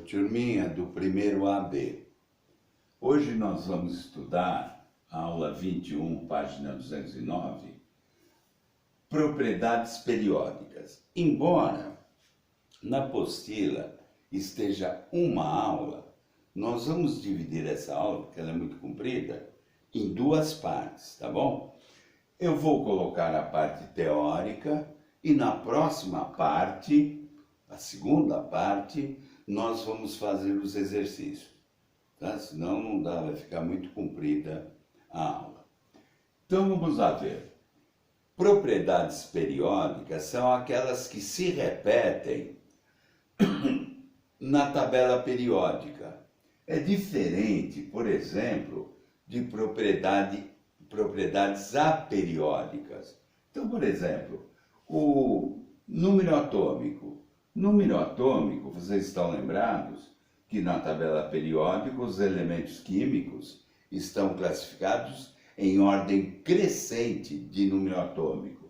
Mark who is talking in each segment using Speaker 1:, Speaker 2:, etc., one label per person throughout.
Speaker 1: turminha do primeiro AB. Hoje nós vamos estudar a aula 21, página 209, propriedades periódicas. Embora na apostila esteja uma aula, nós vamos dividir essa aula, porque ela é muito comprida, em duas partes, tá bom? Eu vou colocar a parte teórica e na próxima parte, a segunda parte, nós vamos fazer os exercícios, tá? Senão não dá, vai ficar muito comprida a aula. Então vamos lá ver. Propriedades periódicas são aquelas que se repetem na tabela periódica. É diferente, por exemplo, de propriedades aperiódicas. Então, por exemplo, o número atômico. Número atômico, vocês estão lembrados que na tabela periódica os elementos químicos estão classificados em ordem crescente de número atômico.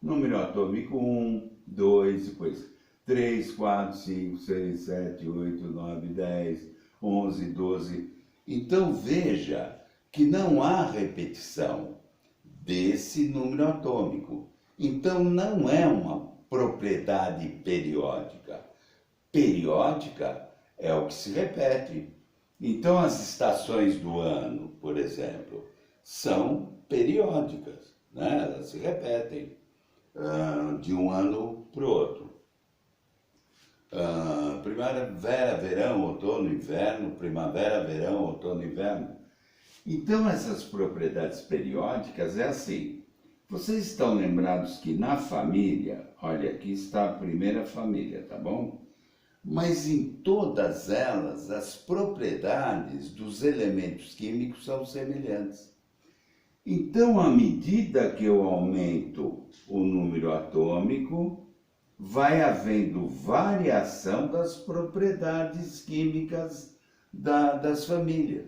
Speaker 1: Número atômico 1, 2, depois 3, 4, 5, 6, 7, 8, 9, 10, 11, 12. Então veja que não há repetição desse número atômico. Então não é uma propriedade periódica. Periódica é o que se repete. Então as estações do ano, por exemplo, são periódicas, né? Elas se repetem de um ano para o outro. Primavera, verão, outono, inverno, primavera, verão, outono, inverno. Então essas propriedades periódicas é assim. Vocês estão lembrados que na família, olha, aqui está a primeira família, tá bom? Mas em todas elas, as propriedades dos elementos químicos são semelhantes. Então, à medida que eu aumento o número atômico, vai havendo variação das propriedades químicas das famílias.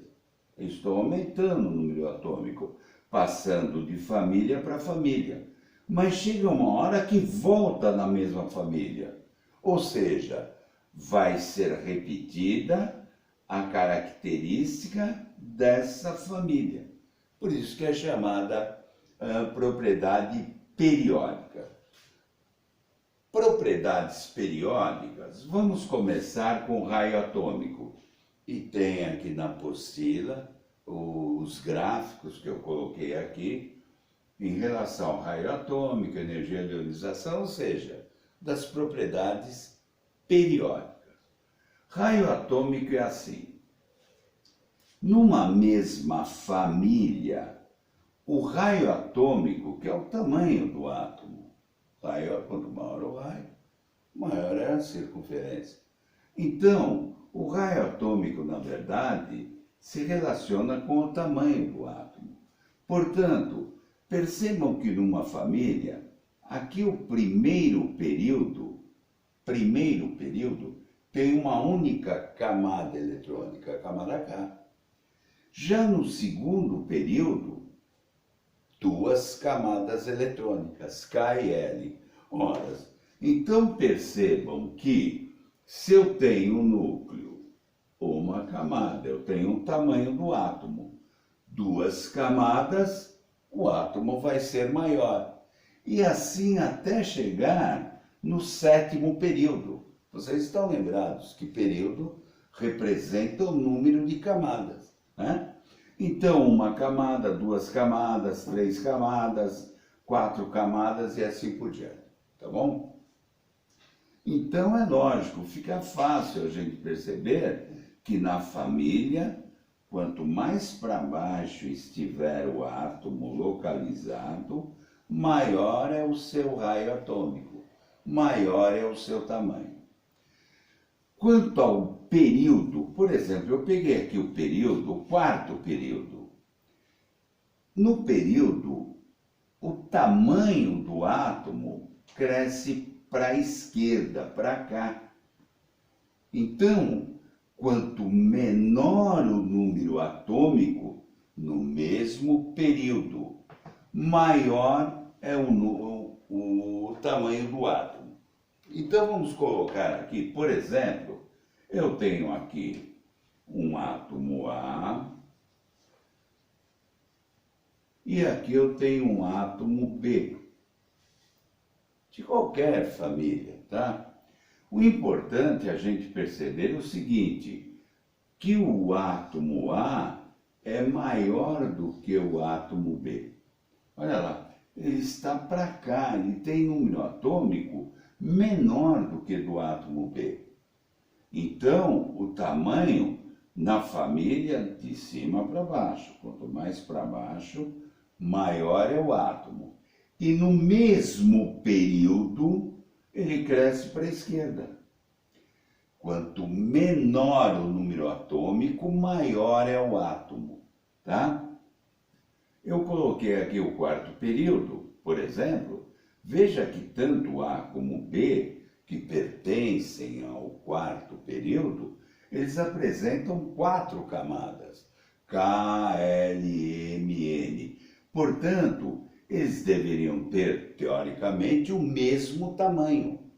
Speaker 1: Eu estou aumentando o número atômico, passando de família para família. Mas chega uma hora que volta na mesma família. Ou seja, vai ser repetida a característica dessa família. Por isso que é chamada propriedade periódica. Propriedades periódicas, vamos começar com o raio atômico. E tem aqui na apostila os gráficos que eu coloquei aqui em relação ao raio atômico, energia de ionização, ou seja, das propriedades periódicas. Raio atômico é assim. Numa mesma família, o raio atômico, que é o tamanho do átomo, quanto maior o raio, maior é a circunferência. Então, o raio atômico, na verdade, se relaciona com o tamanho do átomo. Portanto, percebam que numa família, aqui o primeiro período tem uma única camada eletrônica, a camada K. Já no segundo período, duas camadas eletrônicas, K e L. Ora, então percebam que se eu tenho um núcleo, uma camada, eu tenho um tamanho do átomo, duas camadas, o átomo vai ser maior. E assim até chegar no sétimo período. Vocês estão lembrados que período representa o número de camadas, né? Então, uma camada, duas camadas, três camadas, quatro camadas e assim por diante, tá bom? Então, é lógico, fica fácil a gente perceber que na família, quanto mais para baixo estiver o átomo localizado, maior é o seu raio atômico, maior é o seu tamanho. Quanto ao período, por exemplo, eu peguei aqui o período, o quarto período. No período, o tamanho do átomo cresce para a esquerda, para cá. Então, quanto menor o número atômico, no mesmo período, maior é o tamanho do átomo. Então vamos colocar aqui, por exemplo, Eu tenho aqui um átomo A e aqui eu tenho um átomo B, de qualquer família, tá? O importante é a gente perceber o seguinte, que o átomo A é maior do que o átomo B. Olha lá, ele está para cá, ele tem número atômico menor do que do átomo B. Então, o tamanho na família de cima para baixo, quanto mais para baixo, maior é o átomo. E no mesmo período, ele cresce para a esquerda. Quanto menor o número atômico, maior é o átomo, tá? Eu coloquei aqui o quarto período, por exemplo. Veja que tanto A como B, que pertencem ao quarto período, eles apresentam 4 camadas, K, L, M, N. Portanto, eles deveriam ter, teoricamente, o mesmo tamanho.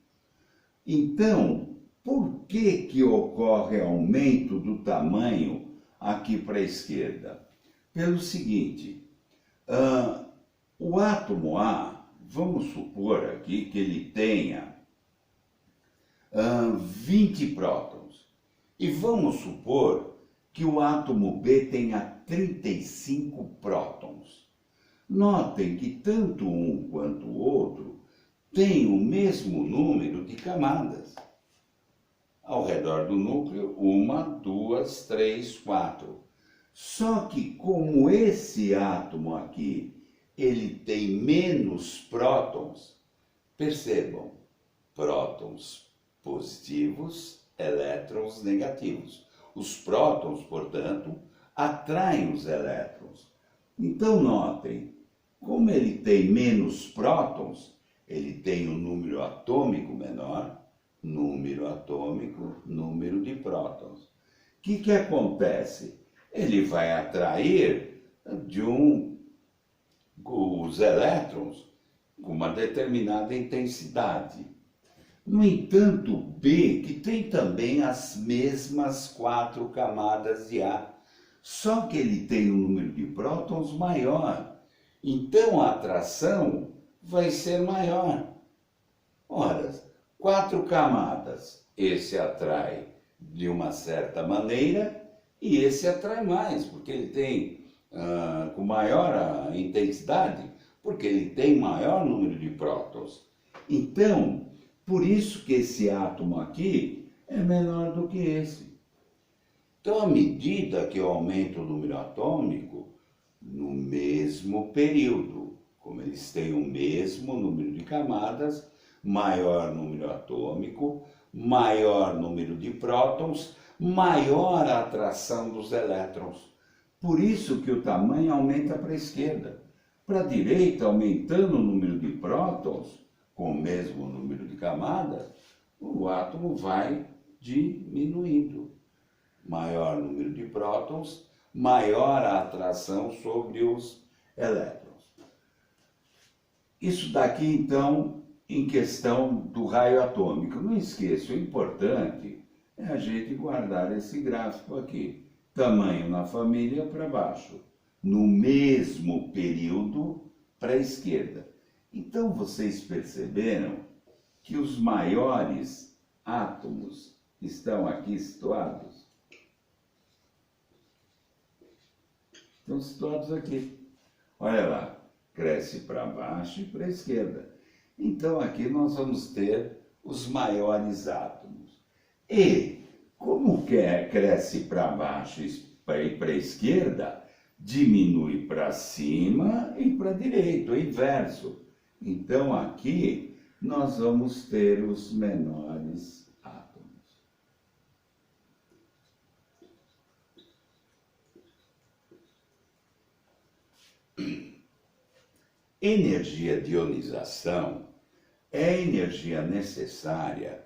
Speaker 1: Então, por que ocorre aumento do tamanho aqui para a esquerda? Pelo seguinte, o átomo A, vamos supor aqui que ele tenha 20 prótons. E vamos supor que o átomo B tenha 35 prótons. Notem que tanto um quanto o outro têm o mesmo número de camadas. Ao redor do núcleo, 1, 2, 3, 4. Só que como esse átomo aqui, ele tem menos prótons, percebam, prótons positivos, elétrons negativos. Os prótons, portanto, atraem os elétrons. Então, notem, como ele tem menos prótons, ele tem um número atômico menor, número atômico, número de prótons. O que acontece? Ele vai atrair os elétrons com uma determinada intensidade. No entanto, B, que tem também as mesmas 4 camadas de A, só que ele tem um número de prótons maior. Então a atração vai ser maior. Ora, 4 camadas, esse atrai de uma certa maneira e esse atrai mais, porque ele tem com maior intensidade, porque ele tem maior número de prótons. Então, por isso que esse átomo aqui é menor do que esse. Então, à medida que eu aumento o número atômico, no mesmo período, como eles têm o mesmo número de camadas, maior número atômico, maior número de prótons, maior a atração dos elétrons. Por isso que o tamanho aumenta para a esquerda. Para a direita, aumentando o número de prótons, com o mesmo número de camadas, o átomo vai diminuindo. Maior número de prótons, maior a atração sobre os elétrons. Isso daqui, então, em questão do raio atômico. Não esqueça, o importante é a gente guardar esse gráfico aqui. Tamanho na família para baixo, no mesmo período para a esquerda. Então, vocês perceberam que os maiores átomos estão aqui situados? Estão situados aqui. Olha lá, cresce para baixo e para a esquerda. Então, aqui nós vamos ter os maiores átomos. E, como cresce para baixo e para a esquerda, diminui para cima e para a direita, o inverso. Então, aqui, nós vamos ter os menores átomos. Energia de ionização é a energia necessária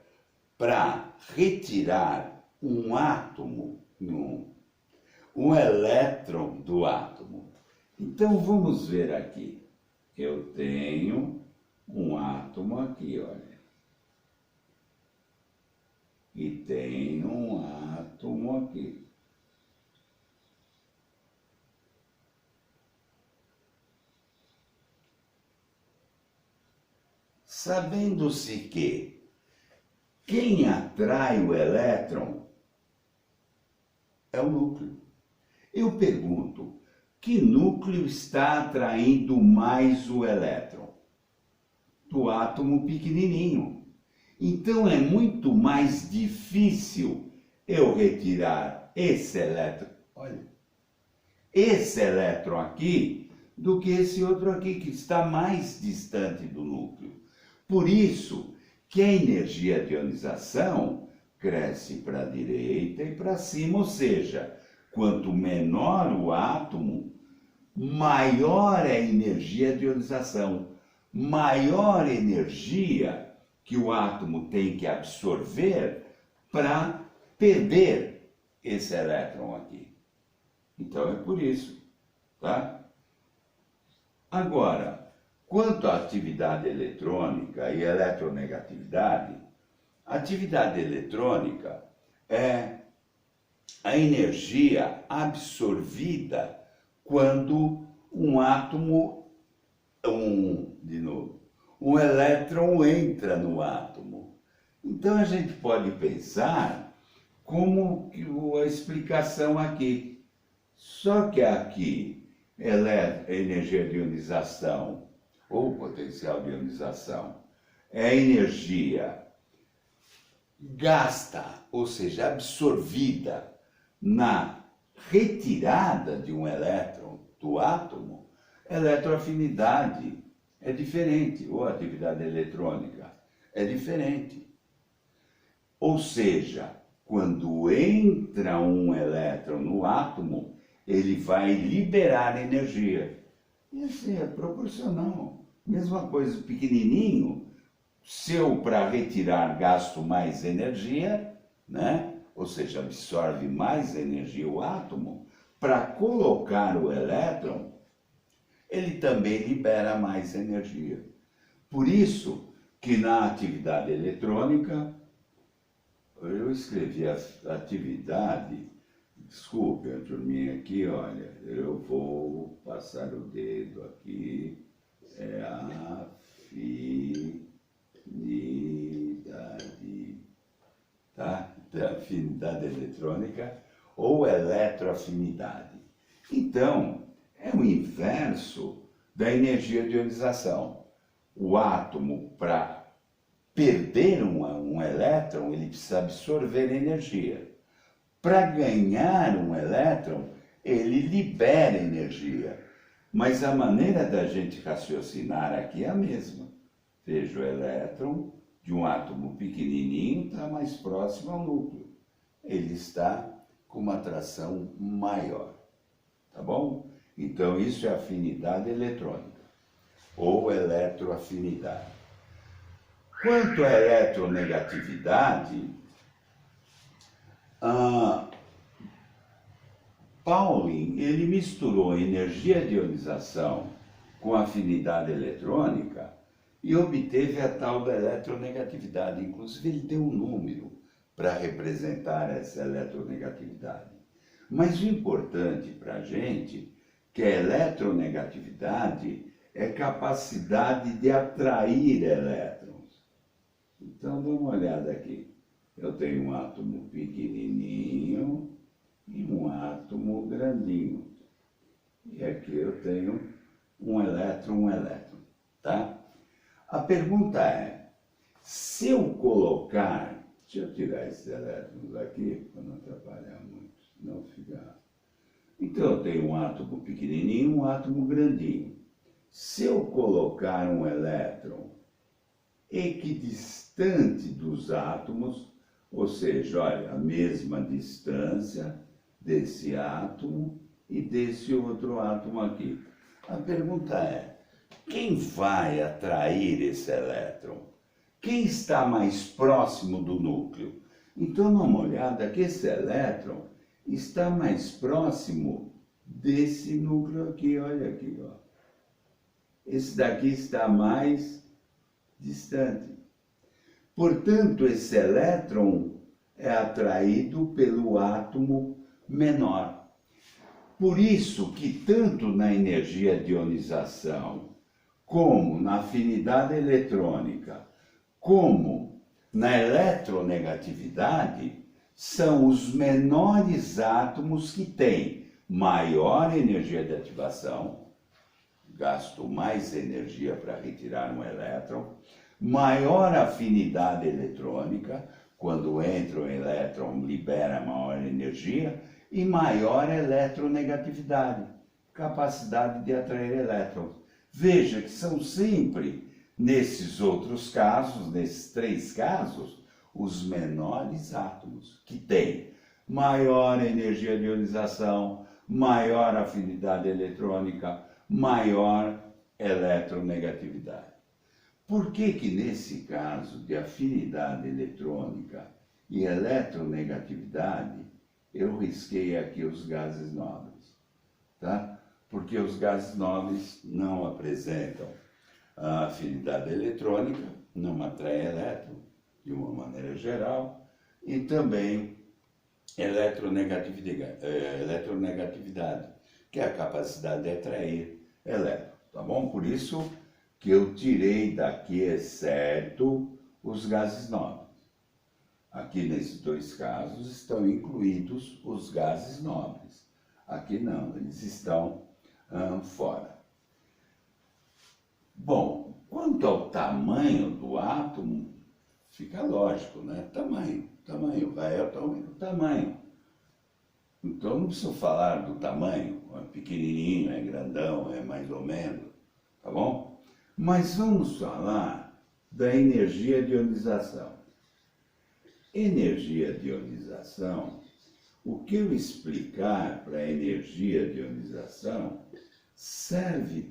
Speaker 1: para retirar um átomo, um elétron do átomo. Então, vamos ver aqui. Eu tenho um átomo aqui, olha. e tem um átomo aqui. Sabendo-se que quem atrai o elétron é o núcleo. Eu pergunto, que núcleo está atraindo mais o elétron? Do átomo pequenininho. Então é muito mais difícil eu retirar esse elétron, olha, esse elétron aqui, do que esse outro aqui, que está mais distante do núcleo. Por isso que a energia de ionização cresce para a direita e para cima, ou seja, quanto menor o átomo, maior é a energia de ionização, maior energia que o átomo tem que absorver para perder esse elétron aqui. Então é por isso, tá? Agora, quanto à atividade eletrônica e eletronegatividade, a atividade eletrônica é a energia absorvida quando um átomo, um elétron entra no átomo. Então a gente pode pensar como a explicação aqui. Só que aqui energia de ionização, ou potencial de ionização, é a energia gasta, ou seja, absorvida na retirada de um elétron do átomo. Eletroafinidade é diferente, ou atividade eletrônica é diferente. Ou seja, quando entra um elétron no átomo, ele vai liberar energia. E assim, é proporcional. Mesma coisa, pequenininho, se eu para retirar gasto mais energia, né? Ou seja, absorve mais energia o átomo, para colocar o elétron, ele também libera mais energia. Por isso que na atividade eletrônica, eu escrevi a atividade, desculpe a turminha aqui, olha, eu vou passar o dedo aqui, é a afinidade, tá? Da afinidade eletrônica ou eletroafinidade. Então, é o inverso da energia de ionização. O átomo, para perder um elétron, ele precisa absorver energia. Para ganhar um elétron, ele libera energia. Mas a maneira da gente raciocinar aqui é a mesma. Veja, o elétron de um átomo pequenininho está mais próximo ao núcleo. Ele está com uma atração maior. Tá bom? Então, isso é afinidade eletrônica, ou eletroafinidade. Quanto à eletronegatividade, Pauling, ele misturou energia de ionização com afinidade eletrônica e obteve a tal da eletronegatividade. Inclusive, ele deu um número para representar essa eletronegatividade. Mas o importante para a gente é que a eletronegatividade é capacidade de atrair elétrons. Então, dá uma olhada aqui. Eu tenho um átomo pequenininho e um átomo grandinho. E aqui eu tenho um elétron, tá? A pergunta é, se eu colocar, deixa eu tirar esses elétrons aqui, para não atrapalhar muito, não ficar... Então eu tenho um átomo pequenininho e um átomo grandinho. Se eu colocar um elétron equidistante dos átomos, ou seja, olha, a mesma distância desse átomo e desse outro átomo aqui. A pergunta é, quem vai atrair esse elétron? Quem está mais próximo do núcleo? Então, dá uma olhada que esse elétron está mais próximo desse núcleo aqui, olha aqui, ó. Esse daqui está mais distante. Portanto, esse elétron é atraído pelo átomo menor. Por isso que tanto na energia de ionização, como na afinidade eletrônica, como na eletronegatividade, são os menores átomos que têm maior energia de ativação, gasto mais energia para retirar um elétron, maior afinidade eletrônica, quando entra o elétron libera maior energia, e maior eletronegatividade, capacidade de atrair elétrons. Veja que são sempre, nesses outros casos, nesses três casos, os menores átomos, que têm maior energia de ionização, maior afinidade eletrônica, maior eletronegatividade. Por que que nesse caso de afinidade eletrônica e eletronegatividade, eu risquei aqui os gases nobres, tá? Porque os gases nobres não apresentam a afinidade eletrônica, não atraem elétron de uma maneira geral, e também eletronegatividade, que é a capacidade de atrair elétron, tá bom? Por isso que eu tirei daqui, exceto os gases nobres. Aqui nesses dois casos estão incluídos os gases nobres. Aqui não, eles estão fora. Bom, quanto ao tamanho do átomo, fica lógico, né? Tamanho, vai ao tamanho. Então não preciso falar do tamanho, é pequenininho, é grandão, é mais ou menos, tá bom? Mas vamos falar da energia de ionização. Energia de ionização, o que eu explicar para a energia de ionização serve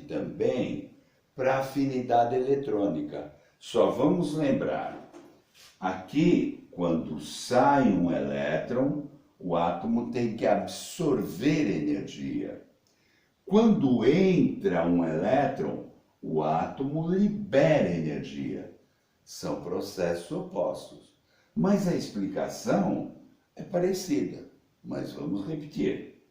Speaker 1: também para afinidade eletrônica. Só vamos lembrar, aqui, quando sai um elétron, o átomo tem que absorver energia. Quando entra um elétron, o átomo libera energia. São processos opostos. Mas a explicação é parecida, mas vamos repetir.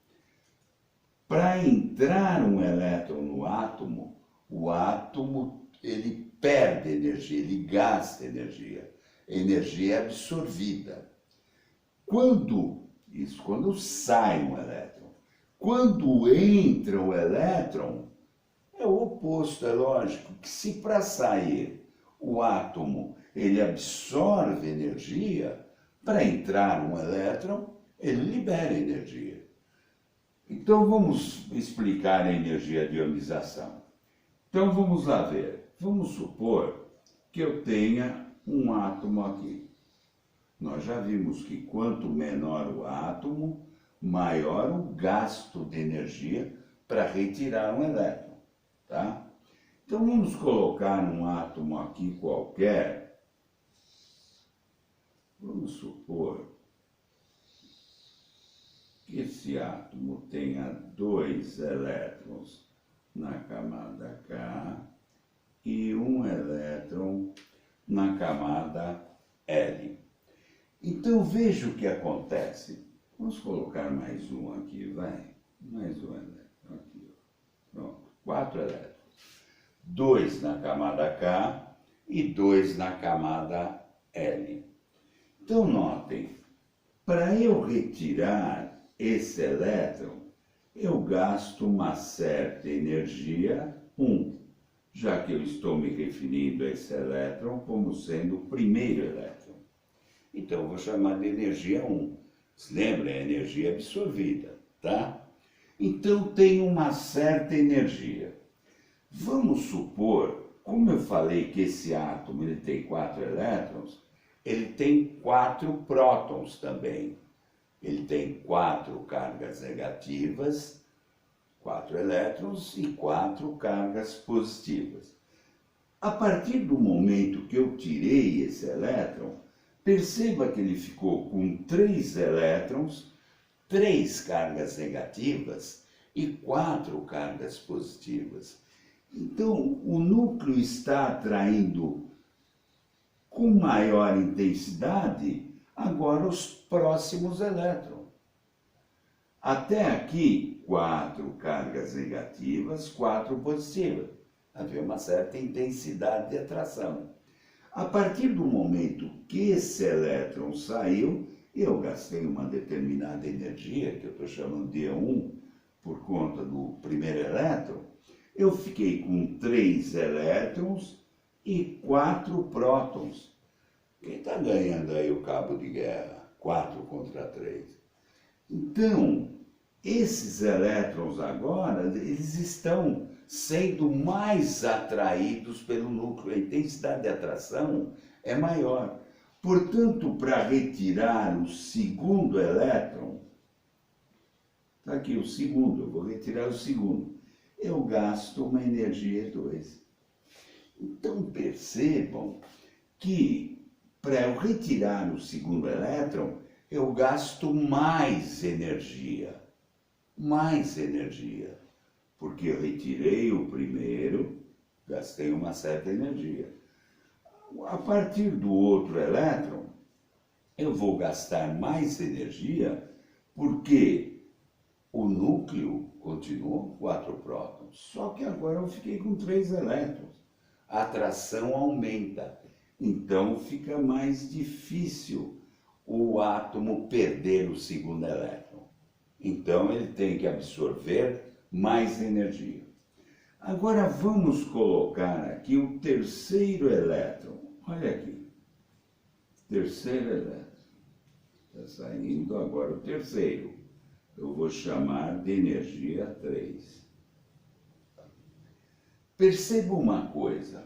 Speaker 1: Para entrar um elétron no átomo, o átomo ele perde energia, ele gasta energia. Energia absorvida. Quando sai um elétron. Quando entra o elétron, é o oposto, é lógico, que se para sair o átomo ele absorve energia, para entrar um elétron, ele libera energia. Então vamos explicar a energia de ionização. Então vamos lá ver. Vamos supor que eu tenha um átomo aqui. Nós já vimos que quanto menor o átomo, maior o gasto de energia para retirar um elétron, tá? Então vamos colocar um átomo aqui qualquer. Vamos supor que esse átomo tenha 2 elétrons na camada K e um elétron na camada L. Então veja o que acontece. Vamos colocar mais um aqui, vai. Mais um elétron aqui. Pronto, 4 elétrons. 2 na camada K e 2 na camada L. Então notem, para eu retirar esse elétron, eu gasto uma certa energia, 1. Já que eu estou me referindo a esse elétron como sendo o primeiro elétron. Então, eu vou chamar de energia 1. Se lembra? É a energia absorvida, tá? Então, tem uma certa energia. Vamos supor, como eu falei que esse átomo ele tem 4 elétrons, ele tem 4 prótons também. Ele tem 4 cargas negativas, 4 elétrons e 4 cargas positivas. A partir do momento que eu tirei esse elétron, perceba que ele ficou com 3 elétrons 3 cargas negativas e 4 cargas positivas. Então, o núcleo está atraindo com maior intensidade agora os próximos elétrons. Até aqui, 4 cargas negativas, 4 positivas. Havia uma certa intensidade de atração. A partir do momento que esse elétron saiu, eu gastei uma determinada energia, que eu estou chamando de E1, por conta do primeiro elétron. Eu fiquei com 3 elétrons e 4 prótons. Quem está ganhando aí o cabo de guerra? 4 contra 3. Então, esses elétrons agora, eles estão sendo mais atraídos pelo núcleo. A intensidade de atração é maior. Portanto, para retirar o segundo elétron, está aqui o segundo, eu vou retirar o segundo, eu gasto uma energia 2. Então, percebam que para eu retirar o segundo elétron, eu gasto mais energia. Mais energia. Porque eu retirei o primeiro, gastei uma certa energia. A partir do outro elétron, eu vou gastar mais energia, porque o núcleo continuou com 4 prótons. Só que agora eu fiquei com 3 elétrons. A atração aumenta. Então fica mais difícil o átomo perder o segundo elétron. Então ele tem que absorver mais energia. Agora vamos colocar aqui o terceiro elétron. Olha aqui. Terceiro elétron. Está saindo agora o terceiro. Eu vou chamar de energia 3. Perceba uma coisa.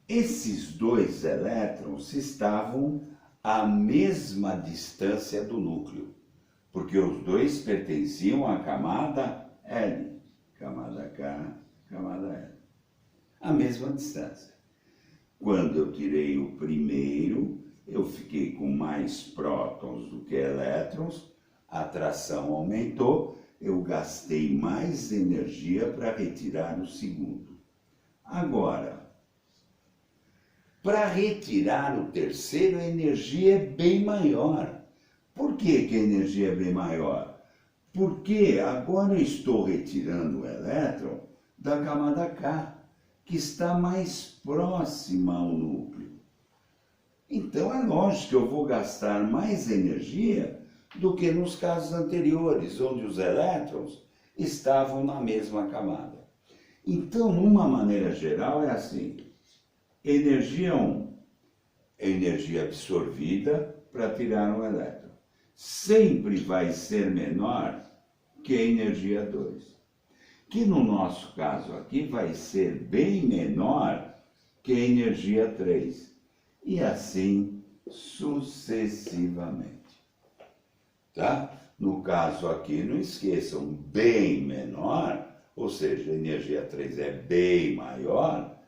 Speaker 1: Esses 2 elétrons estavam à mesma distância do núcleo, porque os 2 pertenciam à camada L, camada K, camada L, à mesma distância. Quando eu tirei o primeiro, eu fiquei com mais prótons do que elétrons, a atração aumentou, eu gastei mais energia para retirar o segundo. Agora, para retirar o terceiro, a energia é bem maior. Por que a energia é bem maior? Porque agora eu estou retirando o elétron da camada K, que está mais próxima ao núcleo. Então é lógico que eu vou gastar mais energia do que nos casos anteriores, onde os elétrons estavam na mesma camada. Então, numa maneira geral, é assim. Energia 1 é energia absorvida para tirar um elétron. Sempre vai ser menor que a energia 2. Que no nosso caso aqui vai ser bem menor que a energia 3. E assim sucessivamente. Tá? No caso aqui, não esqueçam, bem menor, ou seja, a energia 3 é bem maior,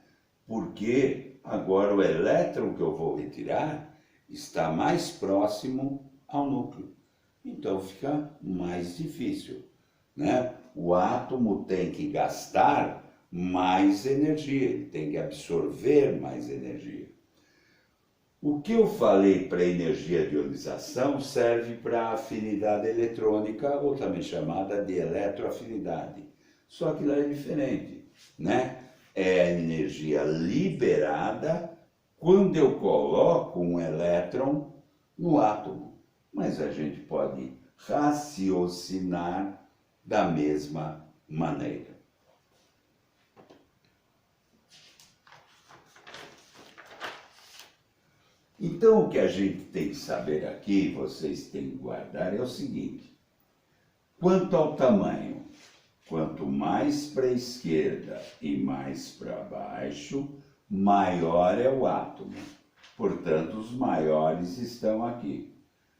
Speaker 1: porque agora o elétron que eu vou retirar está mais próximo ao núcleo. Então fica mais difícil, né? O átomo tem que gastar mais energia, ele tem que absorver mais energia. O que eu falei para energia de ionização serve para a afinidade eletrônica, ou também chamada de eletroafinidade. Só que lá é diferente, né? É a energia liberada quando eu coloco um elétron no átomo. Mas a gente pode raciocinar da mesma maneira. Então, o que a gente tem que saber aqui, vocês têm que guardar, é o seguinte. Quanto ao tamanho, quanto mais para a esquerda e mais para baixo, maior é o átomo. Portanto, os maiores estão aqui.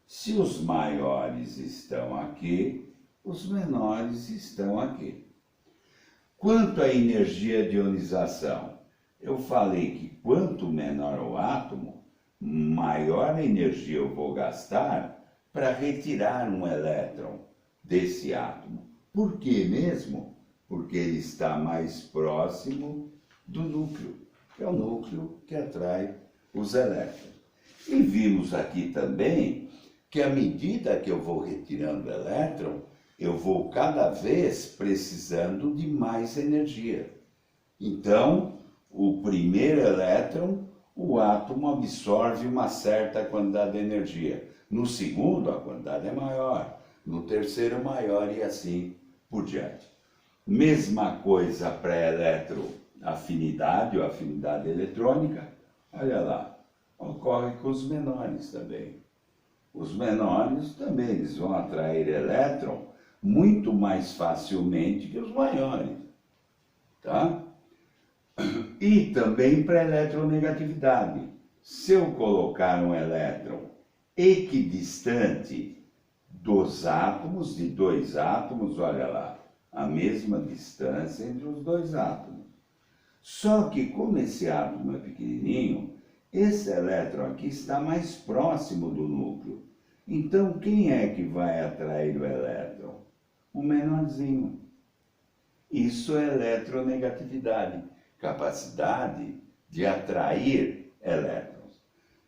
Speaker 1: Se os maiores estão aqui, os menores estão aqui. Quanto à energia de ionização, eu falei que quanto menor o átomo, maior a energia eu vou gastar para retirar um elétron desse átomo. Por que mesmo? Porque ele está mais próximo do núcleo, que é o núcleo que atrai os elétrons. E vimos aqui também que à medida que eu vou retirando elétron, eu vou cada vez precisando de mais energia. Então, o primeiro elétron, o átomo absorve uma certa quantidade de energia. No segundo, a quantidade é maior. No terceiro, maior e assim por diante. Mesma coisa para eletroafinidade ou afinidade eletrônica. Olha lá, ocorre com os menores também. Os menores também eles vão atrair elétron muito mais facilmente que os maiores. Tá? E também para eletronegatividade. Se eu colocar um elétron equidistante dos átomos, de dois átomos, olha lá, a mesma distância entre os dois átomos. Só que como esse átomo é pequenininho, esse elétron aqui está mais próximo do núcleo. Então, quem é que vai atrair o elétron? O menorzinho. Isso é eletronegatividade, capacidade de atrair elétrons.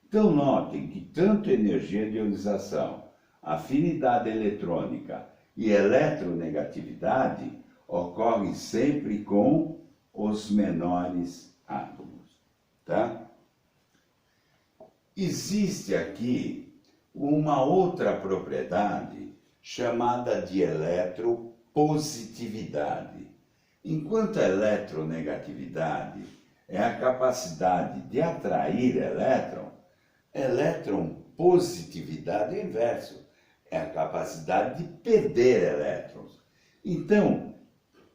Speaker 1: Então, notem que tanto energia de ionização, afinidade eletrônica e eletronegatividade ocorrem sempre com os menores átomos. Tá? Existe aqui uma outra propriedade chamada de eletropositividade. Enquanto a eletronegatividade é a capacidade de atrair elétron positividade é o inverso, é a capacidade de perder elétrons. Então,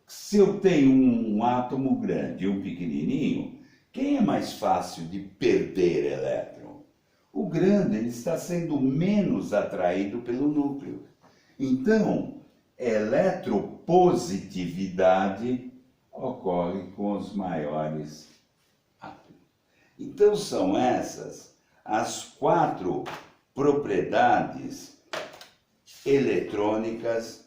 Speaker 1: se eu tenho um átomo grande e um pequenininho, quem é mais fácil de perder elétron? O grande ele está sendo menos atraído pelo núcleo. Então, eletropositividade ocorre com os maiores átomos. Então, são essas as 4 propriedades eletrônicas,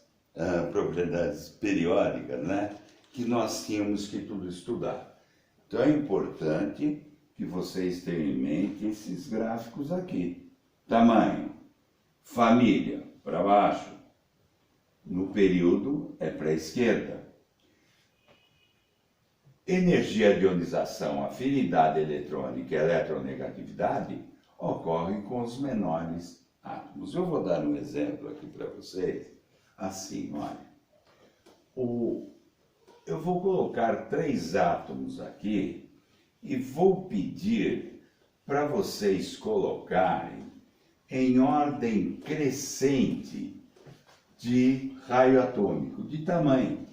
Speaker 1: propriedades periódicas, né, que nós tínhamos que tudo estudar. Então, é importante que vocês tenham em mente esses gráficos aqui. Tamanho, família, para baixo. No período é para a esquerda. Energia de ionização, afinidade eletrônica e eletronegatividade ocorrem com os menores átomos. Eu vou dar um exemplo aqui para vocês. Assim, olha. Eu vou colocar 3 átomos aqui e vou pedir para vocês colocarem em ordem crescente de raio atômico, de tamanho.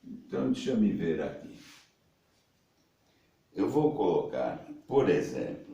Speaker 1: Então, deixa eu me ver aqui. Eu vou colocar, por exemplo,